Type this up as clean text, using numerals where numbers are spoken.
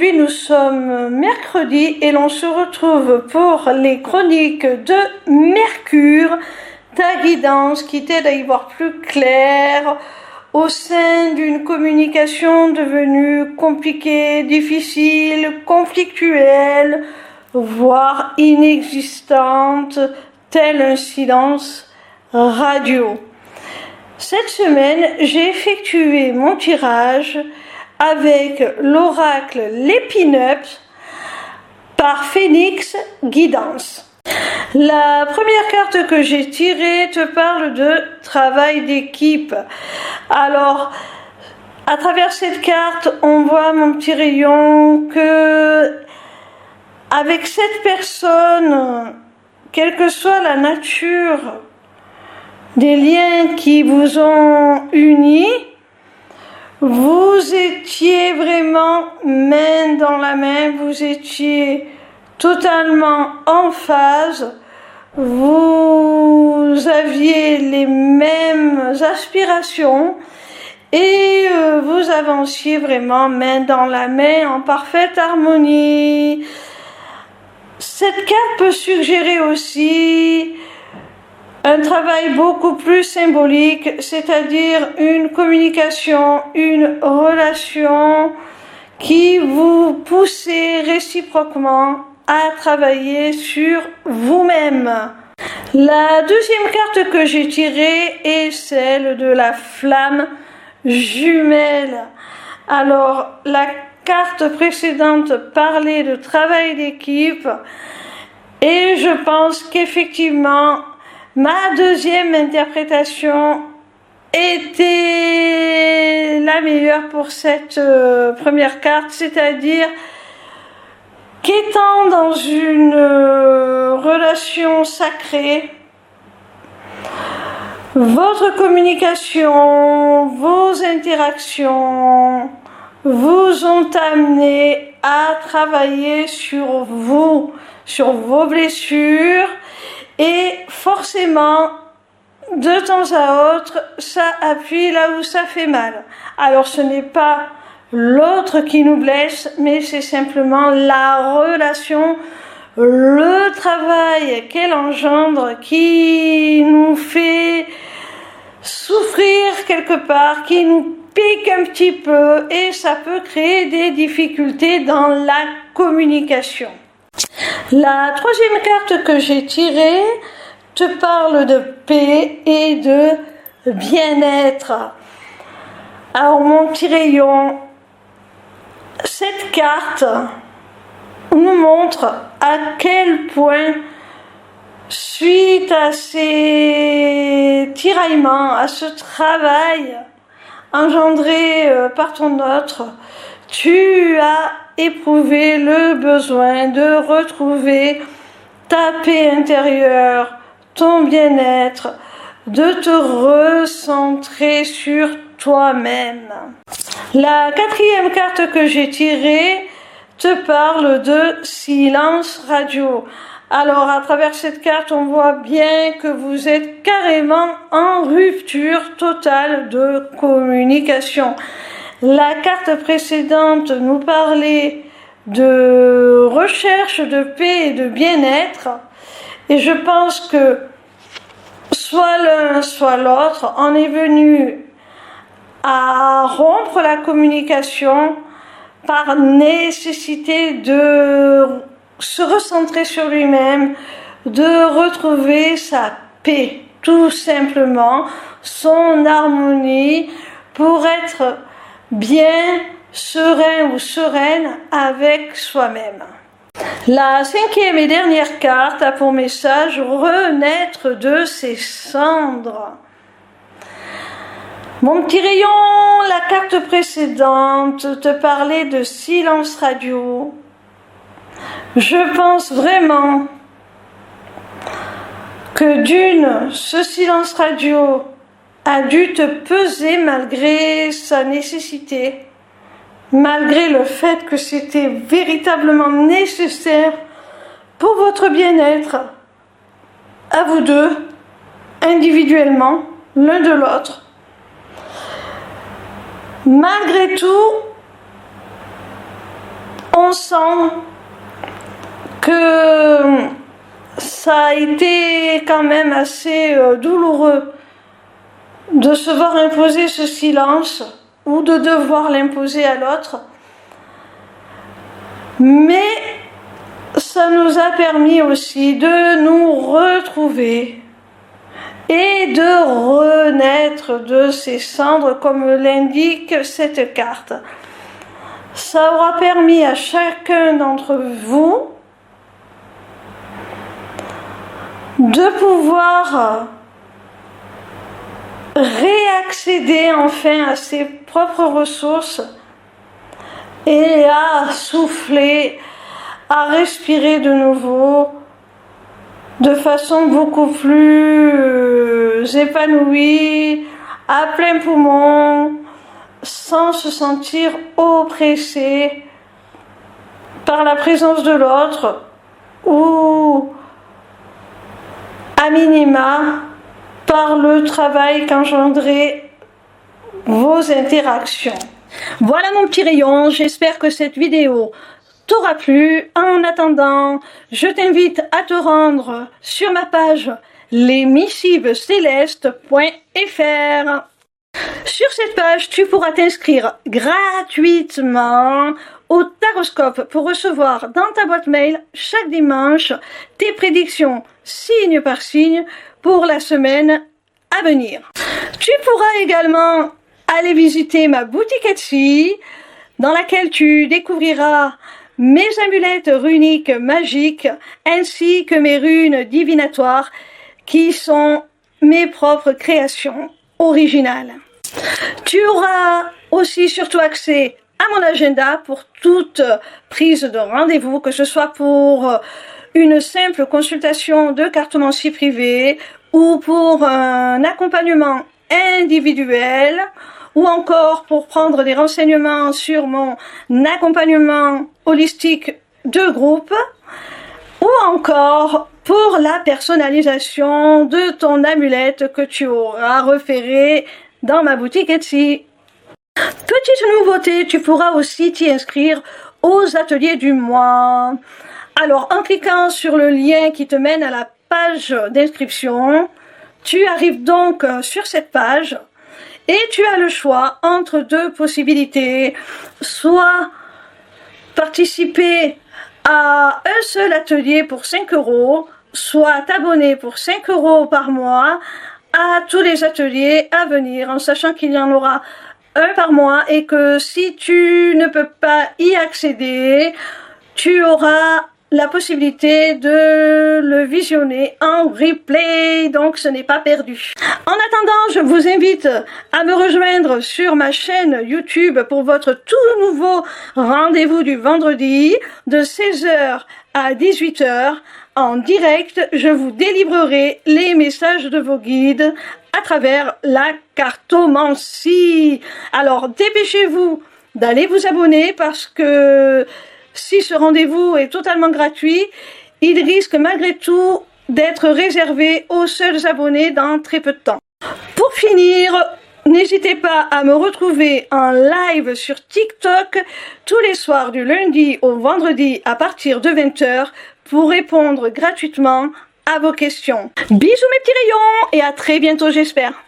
Aujourd'hui, nous sommes mercredi et l'on se retrouve pour les chroniques de Mercure, ta guidance qui t'aide à y voir plus clair au sein d'une communication devenue compliquée, difficile, conflictuelle, voire inexistante, tel un silence radio. Cette semaine, j'ai effectué mon tirage avec l'oracle L'Épineuple par Phénix Guidance. La première carte que j'ai tirée te parle de travail d'équipe. Alors, à travers cette carte, on voit mon petit rayon que avec cette personne, quelle que soit la nature des liens qui vous ont unis, vous étiez vraiment main dans la main, vous étiez totalement en phase, vous aviez les mêmes aspirations et vous avanciez vraiment main dans la main en parfaite harmonie. Cette carte peut suggérer aussi un travail beaucoup plus symbolique, c'est-à-dire une communication, une relation qui vous poussez réciproquement à travailler sur vous-même. La deuxième carte que j'ai tirée est celle de la flamme jumelle. Alors, la carte précédente parlait de travail d'équipe et je pense qu'effectivement, ma deuxième interprétation était la meilleure pour cette première carte, c'est-à-dire qu'étant dans une relation sacrée, votre communication, vos interactions vous ont amené à travailler sur vous, sur vos blessures. Et forcément, de temps à autre, ça appuie là où ça fait mal. Alors ce n'est pas l'autre qui nous blesse, mais c'est simplement la relation, le travail qu'elle engendre qui nous fait souffrir quelque part, qui nous pique un petit peu et ça peut créer des difficultés dans la communication. La troisième carte que j'ai tirée te parle de paix et de bien-être. Alors mon petit rayon, cette carte nous montre à quel point, suite à ces tiraillements, à ce travail engendré par ton autre, tu as éprouvé le besoin de retrouver ta paix intérieure, ton bien-être, de te recentrer sur toi-même. La quatrième carte que j'ai tirée te parle de silence radio. Alors à travers cette carte, on voit bien que vous êtes carrément en rupture totale de communication. La carte précédente nous parlait de recherche de paix et de bien-être et je pense que soit l'un soit l'autre en est venu à rompre la communication par nécessité de se recentrer sur lui-même, de retrouver sa paix, tout simplement, son harmonie pour être bien serein ou sereine avec soi-même. La cinquième et dernière carte a pour message renaître de ses cendres. Mon petit rayon, la carte précédente te parlait de silence radio. Je pense vraiment que d'une, ce silence radio a dû te peser malgré sa nécessité, malgré le fait que c'était véritablement nécessaire pour votre bien-être, à vous deux, individuellement, l'un de l'autre. Malgré tout, On sent que ça a été quand même assez douloureux de se voir imposer ce silence ou de devoir l'imposer à l'autre. Mais ça nous a permis aussi de nous retrouver et de renaître de ces cendres comme l'indique cette carte. Ça aura permis à chacun d'entre vous de pouvoir réaccéder enfin à ses propres ressources et à souffler, à respirer de nouveau de façon beaucoup plus épanouie, à plein poumon, sans se sentir oppressé par la présence de l'autre ou à minima par le travail qu'engendraient vos interactions. Voilà mon petit rayon, j'espère que cette vidéo t'aura plu. En attendant, je t'invite à te rendre sur ma page lesmissivescélestes.fr. Sur cette page, tu pourras t'inscrire gratuitement au Taroscope pour recevoir dans ta boîte mail chaque dimanche tes prédictions signe par signe pour la semaine à venir. Tu pourras également aller visiter ma boutique Etsy dans laquelle tu découvriras mes amulettes runiques magiques ainsi que mes runes divinatoires qui sont mes propres créations originales. Tu auras aussi surtout accès à mon agenda pour toute prise de rendez-vous, que ce soit pour une simple consultation de cartomancie privée ou pour un accompagnement individuel ou encore pour prendre des renseignements sur mon accompagnement holistique de groupe ou encore pour la personnalisation de ton amulette que tu auras repérée dans ma boutique Etsy. Petite nouveauté, tu pourras aussi t'y inscrire aux ateliers du mois. Alors, en cliquant sur le lien qui te mène à la page d'inscription, tu arrives donc sur cette page et tu as le choix entre deux possibilités. Soit participer à un seul atelier pour 5 €, soit t'abonner pour 5 € par mois à tous les ateliers à venir, en sachant qu'il y en aura un par mois et que si tu ne peux pas y accéder, tu auras la possibilité de le visionner en replay, donc ce n'est pas perdu. En attendant, je vous invite à me rejoindre sur ma chaîne YouTube pour votre tout nouveau rendez-vous du vendredi de 16 h à 18 h. En direct, je vous délivrerai les messages de vos guides à travers la cartomancie. Alors, dépêchez-vous d'aller vous abonner parce que si ce rendez-vous est totalement gratuit, il risque malgré tout d'être réservé aux seuls abonnés dans très peu de temps. Pour finir, n'hésitez pas à me retrouver en live sur TikTok tous les soirs du lundi au vendredi à partir de 20 h pour répondre gratuitement à vos questions. Bisous mes petits rayons et à très bientôt j'espère.